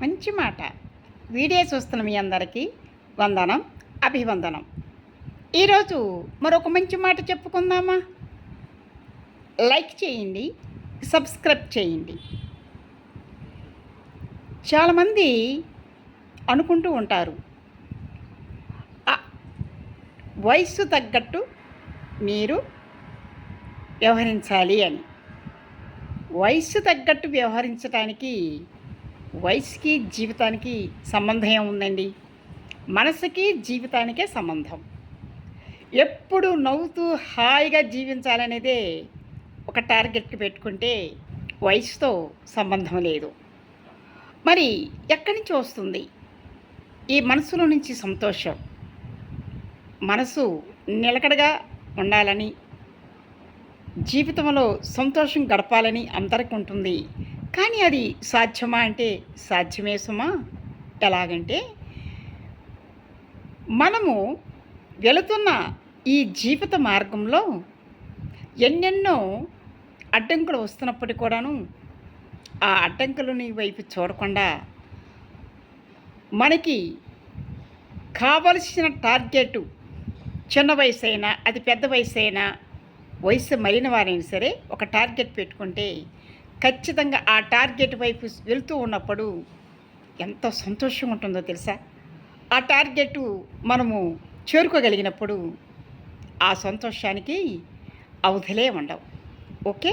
మంచి మాట. వీడియో చూస్తున్న మీ అందరికీ వందనం, అభివందనం. ఈరోజు మరొక మంచి మాట చెప్పుకుందామా? లైక్ చేయండి, సబ్స్క్రైబ్ చేయండి. చాలామంది అనుకుంటూ ఉంటారు, వయస్సు తగ్గట్టు మీరు వ్యవహరించాలి అని. వయస్సు తగ్గట్టు వ్యవహరించడానికి వయసుకి జీవితానికి సంబంధం ఏముందండి? మనసుకి జీవితానికే సంబంధం. ఎప్పుడు నవ్వుతూ హాయిగా జీవించాలనేదే ఒక టార్గెట్కి పెట్టుకుంటే వయసుతో సంబంధం లేదు. మరి ఎక్కడి నుంచి వస్తుంది ఈ మనసులో నుంచి సంతోషం? మనసు నిలకడగా ఉండాలని, జీవితంలో సంతోషం గడపాలని అందరికీ ఉంటుంది. కానీ అది సాధ్యమా అంటే సాధ్యమే సుమా. ఎలాగంటే, మనము వెళుతున్న ఈ జీవిత మార్గంలో ఎన్నెన్నో అడ్డంకులు వస్తున్నప్పటికీ కూడాను ఆ అడ్డంకులని వైపు చూడకుండా మనకి కావలసిన టార్గెట్, చిన్న వయసు అయినా అది పెద్ద వయసు అయినా, వయసు మరిన వారైనా సరే ఒక టార్గెట్ పెట్టుకుంటే ఖచ్చితంగా ఆ టార్గెట్ వైపు వెళ్తూ ఉన్నప్పుడు ఎంత సంతోషంగా ఉంటుందో తెలుసా? ఆ టార్గెట్ మనము చేరుకోగలిగినప్పుడు ఆ సంతోషానికి అవధులే ఉండవు. ఓకే.